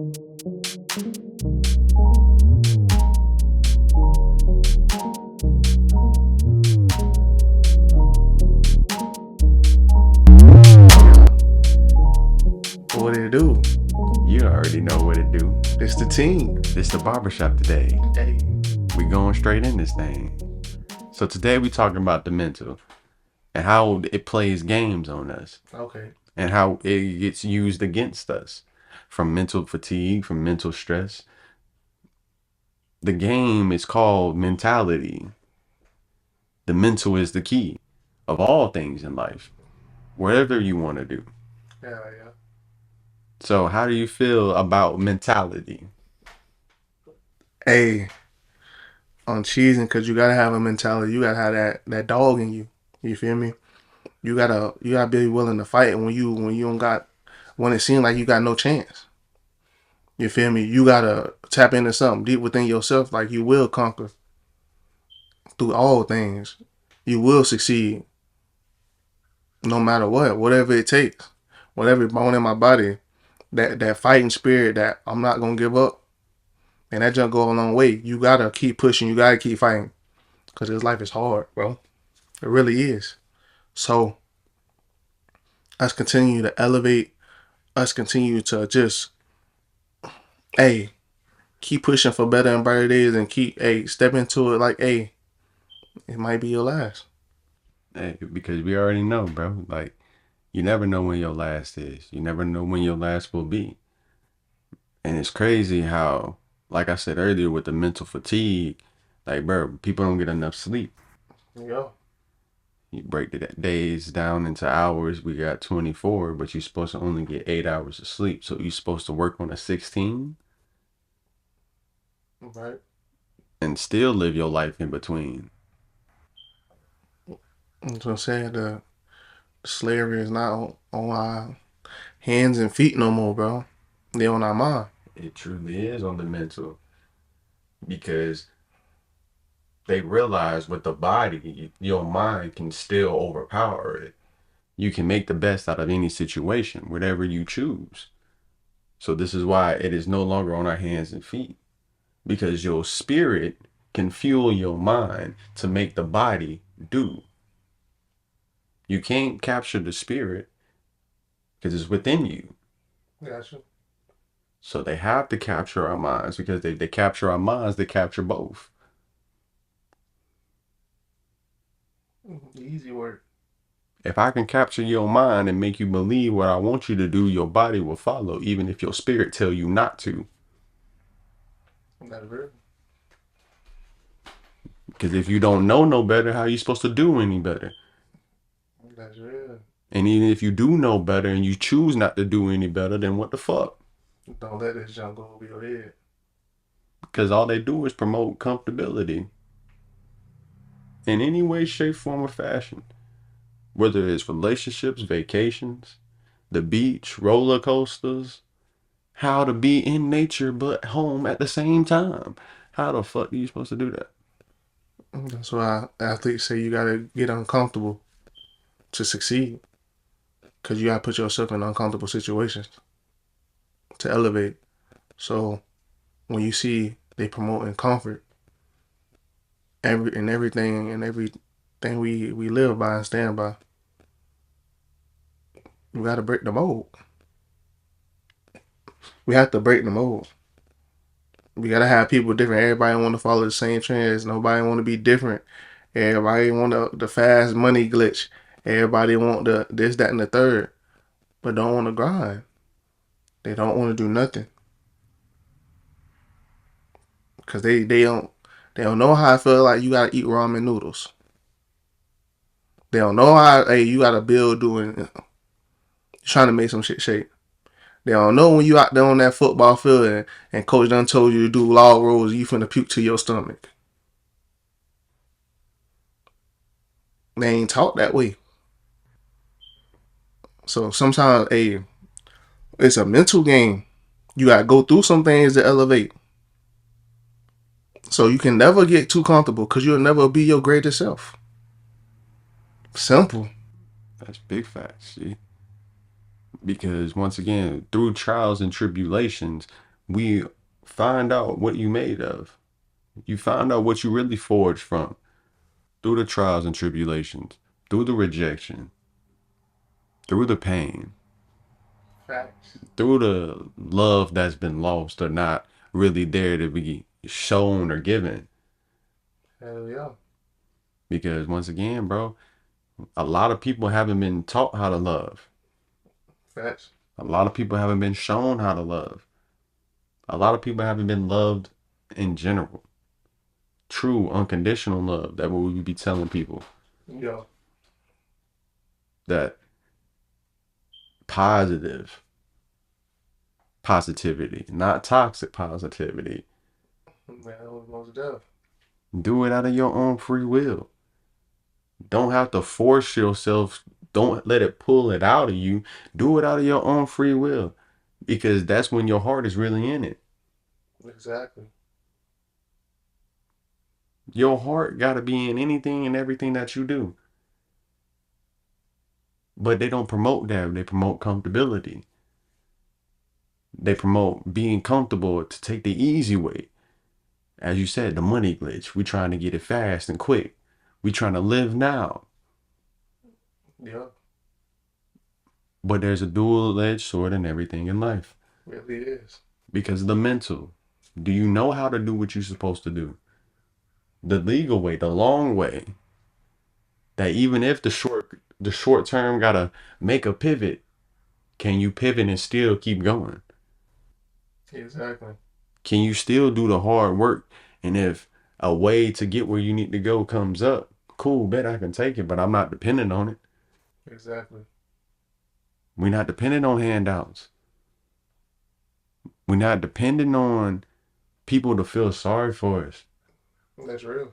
What it do? You already know what it do. It's the team. It's the barbershop today. Hey, We going straight in this thing. So today we talking about the mental and how it plays games on us okay. and how it gets used against us from mental fatigue, from mental stress. The game is called mentality. The mental is the key of all things in life, whatever you want to do. Yeah. So how do you feel about mentality? Hey, on cheesing, cause you gotta have a mentality. You gotta have that dog in you. You feel me? You gotta be willing to fight when you don't got when it seems like you got no chance. You feel me? You gotta tap into something deep within yourself, like you will conquer through all things. You will succeed no matter what, whatever it takes, whatever bone in my body. That fighting spirit that I'm not gonna give up. And that junk go a long way. You gotta keep pushing. You gotta keep fighting. Cause this life is hard, bro. It really is. So us continue to elevate. Us continue to just, hey, keep pushing for better and brighter days, and keep, hey, step into it like, hey, it might be your last. Hey, because we already know, bro. Like, you never know when your last is. You never know when your last will be. And it's crazy how, like I said earlier, with the mental fatigue, like, bro, people don't get enough sleep. Yeah. You break the days down into hours. We got 24, but you're supposed to only get 8 hours of sleep. So you're supposed to work on a 16 Right. and still live your life in between. That's what I'm saying. The slavery is not on our hands and feet no more, bro. They on our mind. It truly is on the mental because they realize with the body, your mind can still overpower it. You can make the best out of any situation, whatever you choose. So this is why it is no longer on our hands and feet, because your spirit can fuel your mind to make the body do. You can't capture the spirit because it's within you. Gotcha. So they have to capture our minds because they capture our minds, they capture both. Easy work. If I can capture your mind and make you believe what I want you to do, your body will follow, even if your spirit tell you not to. That's real. Because if you don't know no better, how are you supposed to do any better? That's real. And even if you do know better and you choose not to do any better, then what the fuck? Don't let this junk go over your head. Because all they do is promote comfortability in any way, shape, form, or fashion. Whether it's relationships, vacations, the beach, roller coasters, how to be in nature but home at the same time. How the fuck are you supposed to do that? That's why athletes say you gotta get uncomfortable to succeed. Cause you gotta put yourself in uncomfortable situations to elevate. So when you see they promoting comfort, everything we live by and stand by, we gotta break the mold. We have to break the mold. We gotta have people different. Everybody want to follow the same trends. Nobody want to be different. Everybody want the fast money glitch. Everybody want the this, that, and the third, but don't want to grind. They don't want to do nothing because they don't know how I feel like you gotta eat ramen noodles. They don't know how hey you gotta build doing trying to make some shit shake. They don't know when you out there on that football field and coach done told you to do log rolls, you finna puke to your stomach. They ain't taught that way. So sometimes it's a mental game. You gotta go through some things to elevate. So you can never get too comfortable because you'll never be your greatest self. Simple. That's big facts, see? Because once again, through trials and tribulations, we find out what you made of. You find out what you really forged from through the trials and tribulations, through the rejection, through the pain, Facts. through the love that's been lost or not really there to be shown or given. Hell yeah. Because once again, bro, a lot of people haven't been taught how to love. Facts. A lot of people haven't been shown how to love. A lot of people haven't been loved in general. True unconditional love. That what we be telling people. Yeah. That positive positivity, not toxic positivity. Man, that was most deaf. Do it out of your own free will. Don't have to force yourself. Don't let it pull it out of you. Do it out of your own free will because that's when your heart is really in it. Exactly. Your heart got to be in anything and everything that you do. But they don't promote that. They promote comfortability. They promote being comfortable to take the easy way. As you said, the money glitch. We trying to get it fast and quick. We trying to live now. Yeah. But there's a dual-edged sword in everything in life. It really is. Because of the mental. Do you know how to do what you're supposed to do? The legal way, the long way. That even if the short term gotta make a pivot, can you pivot and still keep going? Exactly. Can you still do the hard work? And if a way to get where you need to go comes up, cool, bet I can take it, but I'm not dependent on it. Exactly. We're not dependent on handouts. We're not dependent on people to feel sorry for us. That's real.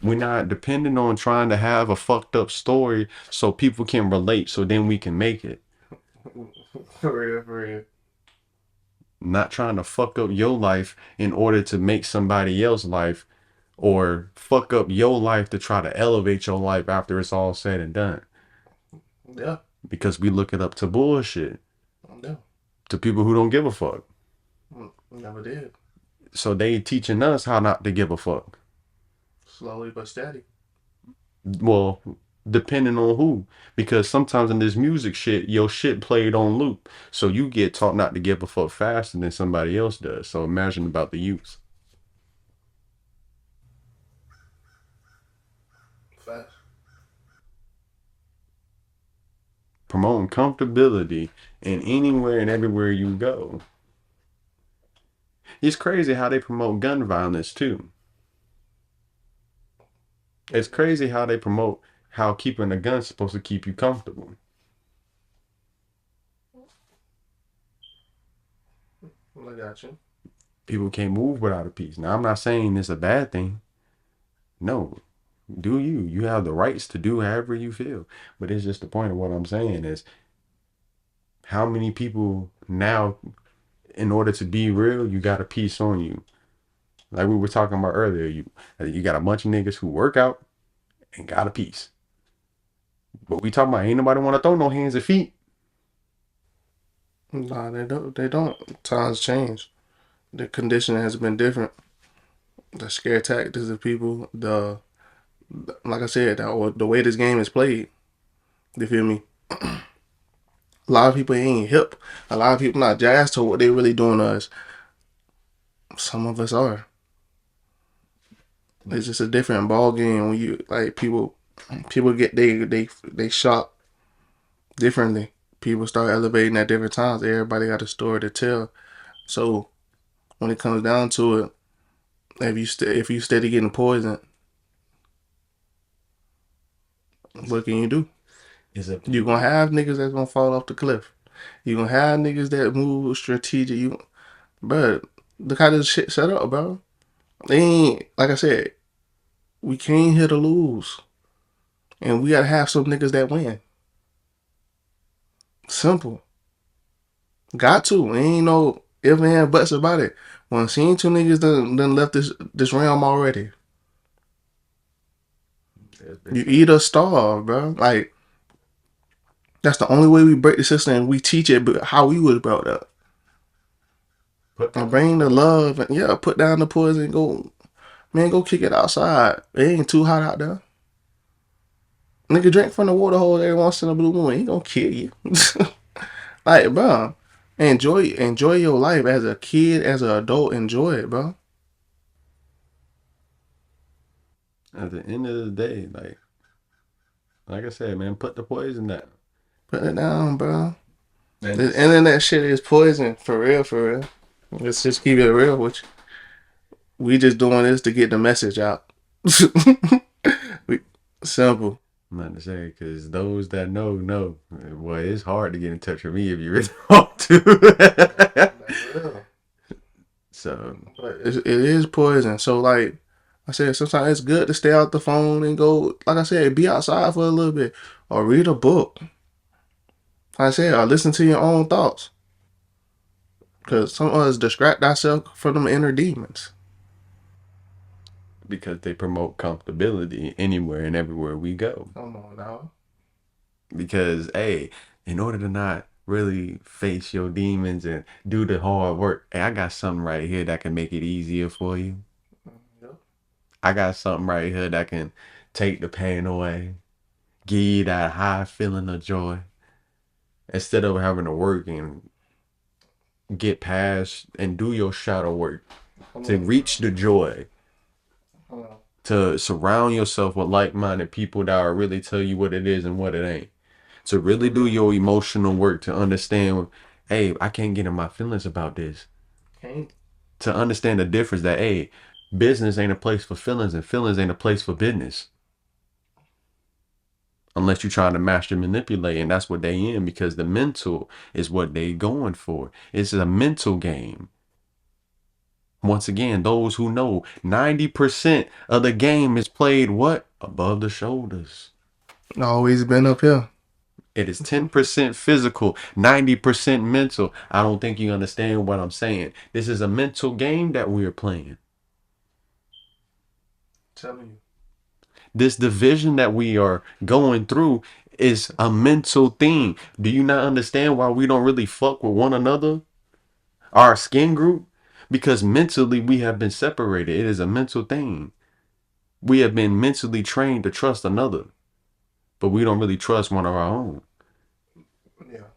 We're not dependent on trying to have a fucked up story so people can relate so then we can make it. For real, for real. Not trying to fuck up your life in order to make somebody else's life or fuck up your life to try to elevate your life after it's all said and done. Yeah. Because we look it up to bullshit. Yeah. To people who don't give a fuck. Never did. So they teaching us how not to give a fuck. Slowly but steady. Well, depending on who. Because sometimes in this music shit, your shit played on loop. So you get taught not to give a fuck faster than somebody else does. So imagine about the youth. Fast. Promoting comfortability in anywhere and everywhere you go. It's crazy how they promote gun violence too. It's crazy how they promote how keeping a gun's supposed to keep you comfortable. I got you. People can't move without a piece. Now I'm not saying it's a bad thing. No. Do you. You have the rights to do however you feel. But it's just the point of what I'm saying is how many people now, in order to be real, you got a piece on you. Like we were talking about earlier, you got a bunch of niggas who work out and got a piece. But we talking about ain't nobody want to throw no hands and feet. Nah, they don't. They don't. Times change. The conditioning has been different. The scare tactics of people. Like I said, the way this game is played. You feel me? A lot of people ain't hip. A lot of people not jazzed to what they really doing to us. Some of us are. It's just a different ball game when you like people get they shock differently. People start elevating at different times. Everybody got a story to tell. So when it comes down to it, if you steady getting poisoned, what can you do? Is it You gonna have niggas that's gonna fall off the cliff. You gonna have niggas that move strategic. But look how this shit set up, bro. They ain't like I said. We came here to lose, and we gotta have some niggas that win. Simple. Got to. Ain't no if and buts about it. When seen two niggas done left this realm already. You eat or starve, bro. Like that's the only way we break the system. And we teach it how we was brought up. Put And down the bring the poison. love and yeah, put down the poison and go, man, go kick it outside. It ain't too hot out there. Nigga drink from the water hole every once in a blue moon. He gonna kill you. Like, bro, enjoy your life as a kid, as an adult. Enjoy it, bro. At the end of the day, like I said, man, put the poison down. Put it down, bro. And The just internet shit is poison, for real, for real. Let's just keep it real with you. We just doing this to get the message out. we, simple. I'm not to say because those that know. Well, it's hard to get in touch with me if you really want to. So But it is poison. So like I said, sometimes it's good to stay out the phone and go. Like I said, be outside for a little bit or read a book. Like I said, or listen to your own thoughts. Cause some of us distract ourselves from them inner demons. because they promote comfortability anywhere and everywhere we go. Come on now. Because hey, in order to not really face your demons and do the hard work, hey, I got something right here that can make it easier for you. Yep. I got something right here that can take the pain away, give you that high feeling of joy. Instead of having to work and get past and do your shadow work to reach the joy, to surround yourself with like-minded people that will really tell you what it is and what it ain't. To really do your emotional work to understand, hey, I can't get in my feelings about this. Can't. To understand the difference that, hey, business ain't a place for feelings and feelings ain't a place for business. Unless you're trying to master manipulate, and that's what they in because the mental is what they going for. It's a mental game. Once again, those who know 90% of the game is played what? Above the shoulders. Always been up here. It is 10% physical, 90% mental. I don't think you understand what I'm saying. This is a mental game that we're playing. Telling you. This division that we are going through is a mental thing. Do you not understand why we don't really fuck with one another? Our skin group? Because mentally we have been separated. It is a mental thing. We have been mentally trained to trust another, but we don't really trust one of our own. Yeah.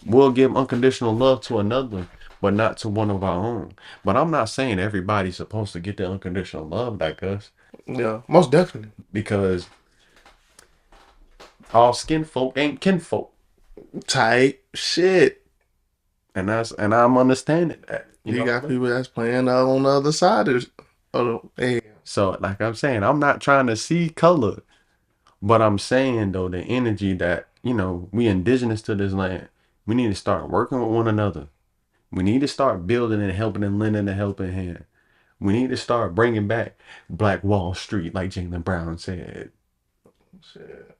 We'll give unconditional love to another, but not to one of our own. But I'm not saying everybody's supposed to get the unconditional love like us, Yeah. Most definitely. because all skin folk ain't kinfolk. Tight shit. And I'm understanding that. You got people that's playing on the other side of hey. So like I'm saying, I'm not trying to see color, but I'm saying though the energy that, we indigenous to this land, we need to start working with one another. We need to start building and helping and lending a helping hand. We need to start bringing back Black Wall Street, like Jaylen Brown said. Shit.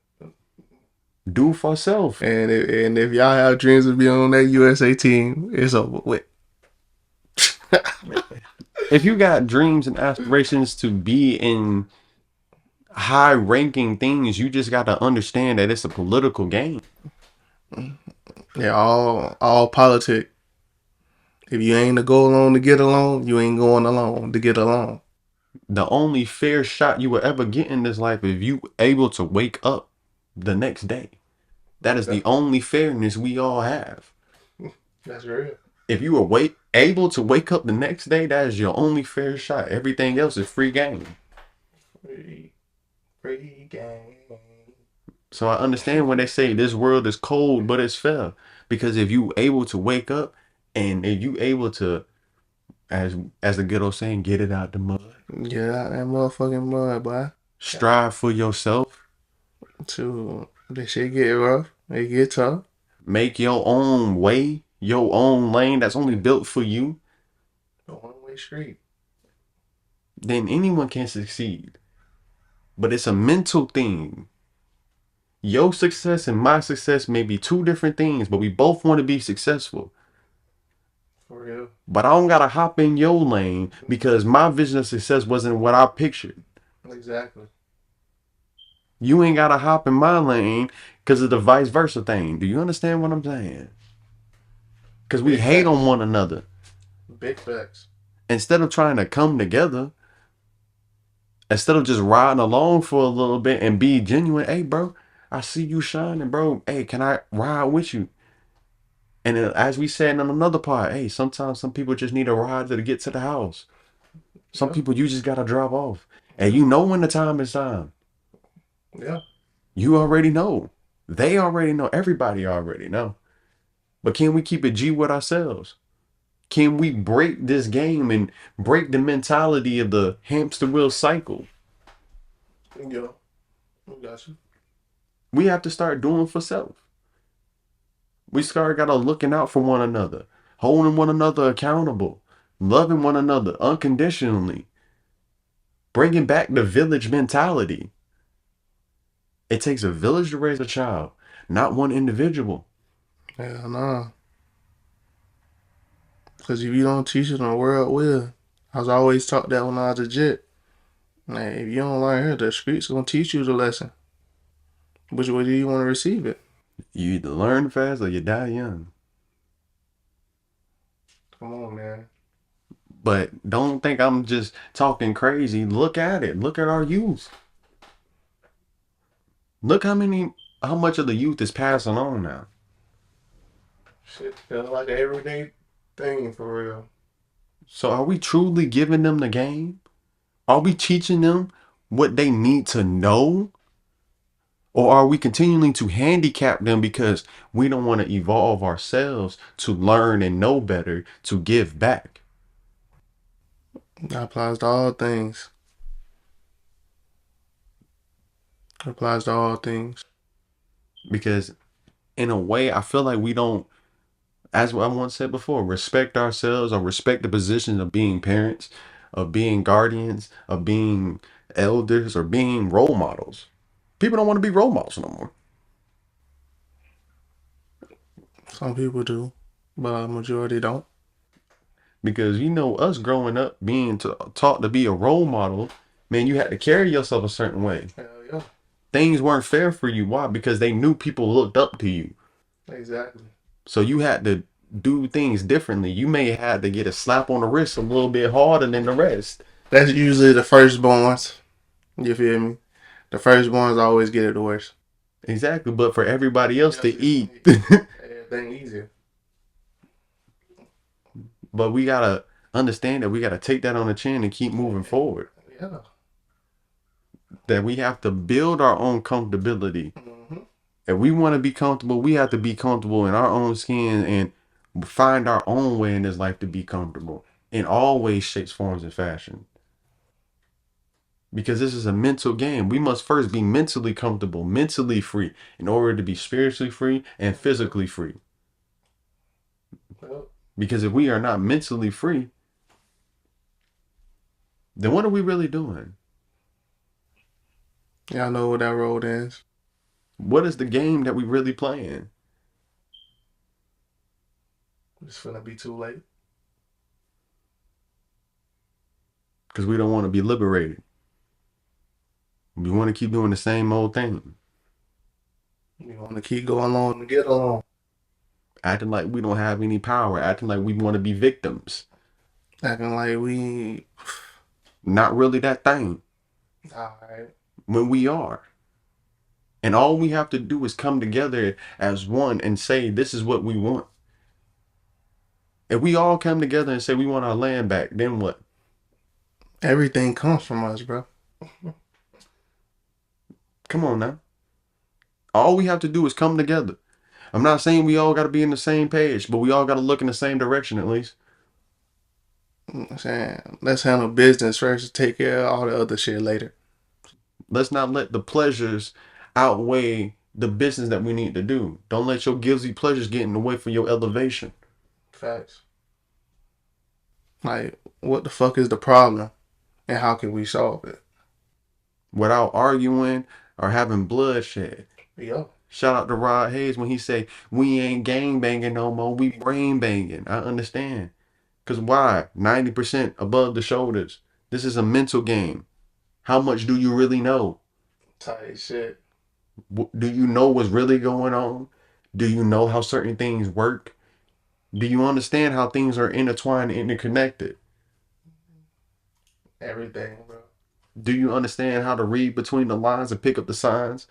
Do for self. And if y'all have dreams of being on that USA team, it's over with. If you got dreams and aspirations to be in high ranking things, you just got to understand that it's a political game. Yeah, all politic. If you ain't to go along to get along, you ain't going along to get along. The only fair shot you will ever get in this life is if you able to wake up the next day. That is the only fairness we all have. That's real. If you are able to wake up the next day, that is your only fair shot. Everything else is free game. Free game. So I understand when they say this world is cold, but it's fair. Because if you able to wake up and if you able to, as the good old saying, get it out the mud. Get out that motherfucking mud, boy. Strive for yourself. To this shit get rough. It get tough. Make your own way, your own lane that's only built for you. A one-way street. Then anyone can succeed. But it's a mental thing. Your success and my success may be two different things, but we both want to be successful. For real. But I don't gotta hop in your lane because my vision of success wasn't what I pictured. Exactly. You ain't gotta hop in my lane because of the vice versa thing. Do you understand what I'm saying? Because we hate on one another. Big facts. Instead of trying to come together, instead of just riding along for a little bit and be genuine, hey, bro, I see you shining, bro. Hey, can I ride with you? And then, as we said in another part, hey, sometimes some people just need a ride to get to the house. Some Yeah. people you just gotta drop off. And Yeah. you know when the time is time. Yeah. You already know. They already know. Everybody already know. But can we keep it G with ourselves? Can we break this game and break the mentality of the hamster wheel cycle? Yeah. I got you. We have to start doing for self. We start gotta looking out for one another, holding one another accountable, loving one another unconditionally, bringing back the village mentality. It takes a village to raise a child, not one individual. Hell nah. Because if you don't teach it, the world will. I was always taught that when I was a jet. Like, if you don't learn here, the streets gonna teach you the lesson. Which way do you want to receive it? You either learn fast or you die young. Come on, man. But don't think I'm just talking crazy. Look at it. Look at our youth. Look how much of the youth is passing on now. Shit feel like an everyday thing for real. So are we truly giving them the game? Are we teaching them what they need to know? Or are we continuing to handicap them because we don't want to evolve ourselves to learn and know better, to give back? That applies to all things. It applies to all things. Because in a way, I feel like we don't, as I once said before, respect ourselves or respect the position of being parents, of being guardians, of being elders, or being role models. People don't want to be role models no more. Some people do, but a majority don't. Because you know, us growing up being taught to be a role model, man, you had to carry yourself a certain way. Hell yeah. Things weren't fair for you. Why? Because they knew people looked up to you. Exactly. So you had to do things differently. You may have to get a slap on the wrist a little bit harder than the rest. That's usually the firstborns. You feel me? The firstborns always get it the worst. Exactly. But for everybody else to eat, Everything easier. but we gotta understand that we gotta take that on the chin and keep moving forward. Yeah. That we have to build our own comfortability. Mm-hmm. If we want to be comfortable, we have to be comfortable in our own skin and find our own way in this life to be comfortable in all ways, shapes, forms, and fashion. Because this is a mental game. We must first be mentally comfortable, mentally free, in order to be spiritually free and physically free. Well, Because if we are not mentally free, then what are we really doing? y'all know what that road is. What is the game that we really playing? It's gonna be too late. Because we don't want to be liberated. We want to keep doing the same old thing. You want to keep going along to get along. Acting like we don't have any power, acting like we want to be victims. Acting like we. Not really that thing Alright. when we are. And all we have to do is come together as one and say, this is what we want. If we all come together and say we want our land back, then what? Everything comes from us, bro. Come on now. All we have to do is come together. I'm not saying we all got to be in the same page, but we all got to look in the same direction at least. You know what I'm saying? Let's handle business first and take care of all the other shit later. Let's not let the pleasures outweigh the business that we need to do. Don't let your guilty pleasures get in the way for your elevation. Facts. Like, what the fuck is the problem? And how can we solve it? Without arguing or having bloodshed. Yeah. Shout out to Rod Hayes when he say, we ain't gang banging no more, we brain banging. I understand. Because why? 90% above the shoulders. This is a mental game. How much do you really know? Tight shit. Do you know what's really going on? Do you know how certain things work? Do you understand how things are intertwined and interconnected? Everything, bro. Do you understand how to read between the lines and pick up the signs?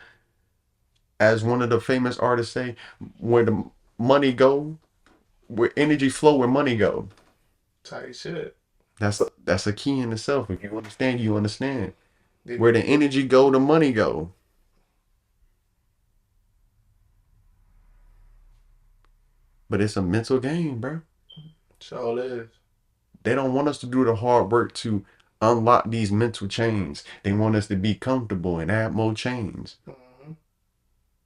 As one of the famous artists say, where the money go, where energy flow, where money go. Tight shit. That's a key in itself. If you understand, you understand. Did, Where the energy go, the money go. But it's a mental game, bro. so it is. They don't want us to do the hard work to unlock these mental chains. They want us to be comfortable and add more chains. Mm-hmm.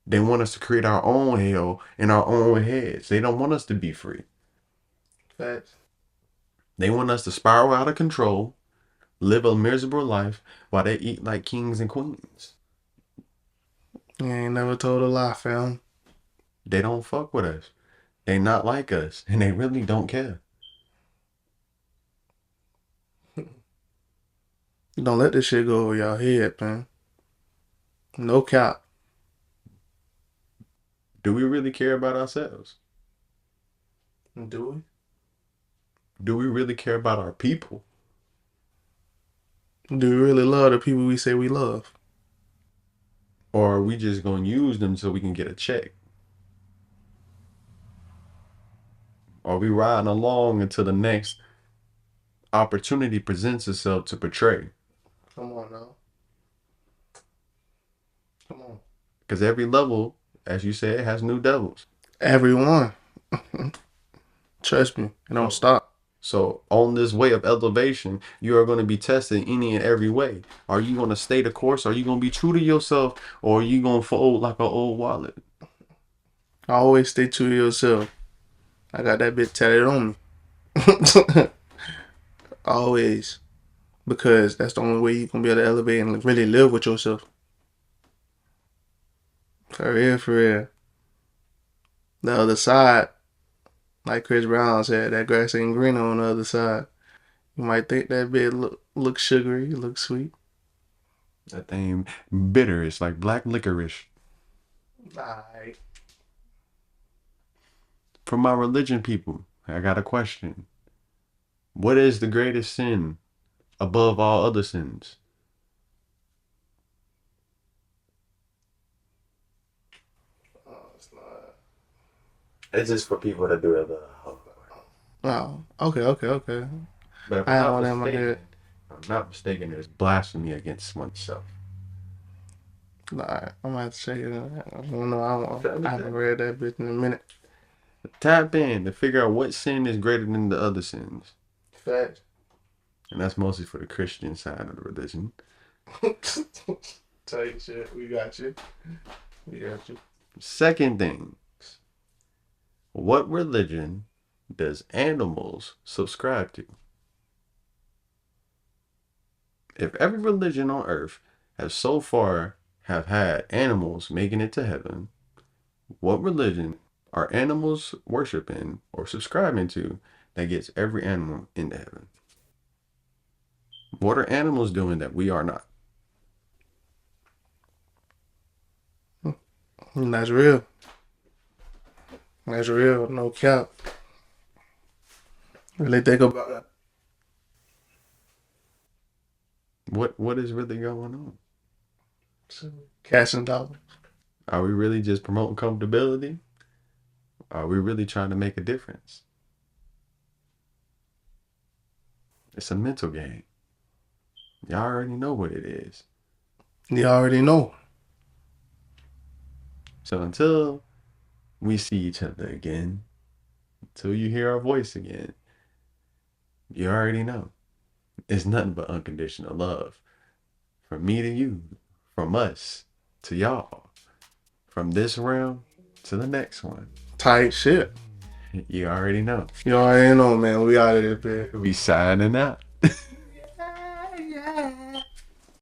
They want us to create our own hell in our own heads. They don't want us to be free. Facts. They want us to spiral out of control, live a miserable life while they eat like kings and queens. You ain't never told a lie, fam. They don't fuck with us. They not like us, and they really don't care. Don't let this shit go over your head, man. No cap. Do we really care about ourselves? Do we? Do we really care about our people? Do we really love the people we say we love? Or are we just going to use them so we can get a check? Are we riding along until the next opportunity presents itself to portray? Come on now. Come on. Because every level, as you said, has new devils. Everyone. Trust me. It don't stop. So on this way of elevation, you are going to be tested any and every way. Are you going to stay the course? Are you going to be true to yourself? Or are you going to fold like an old wallet? Always stay true to yourself. I got that bit tatted on me. Always. Because that's the only way you can be able to elevate and really live with yourself. For real, for real. The other side, like Chris Brown said, that grass ain't greener on the other side. You might think that bit look sugary, look sweet. That thing bitter. It's like black licorice. Alright. For my religion people, I got a question. What is the greatest sin above all other sins? Oh, it's not. It's just for people to do it. Oh, okay. But if I had all that in my head. I'm not mistaken, it's blasphemy against oneself. Alright, I'm gonna have to check it out. I don't know. I haven't read that bit in a minute. Tap in to figure out what sin is greater than the other sins. Facts. And that's mostly for the Christian side of the religion. Tell you shit. We got you. We got you. Second thing, what religion does animals subscribe to? If every religion on earth has so far have had animals making it to heaven, what religion are animals worshiping or subscribing to that gets every animal into heaven? What are animals doing that we are not? And that's real. That's real. No cap. Really think about that. What is really going on? Cats and dollars. Are we really just promoting comfortability? Are we really trying to make a difference? It's a mental game. Y'all already know what it is. You already know. So until we see each other again, until you hear our voice again, you already know. It's nothing but unconditional love. From me to you, from us to y'all, from this realm to the next one. Tight shit. You already know. You already know, man. We out of this bit. We signing out.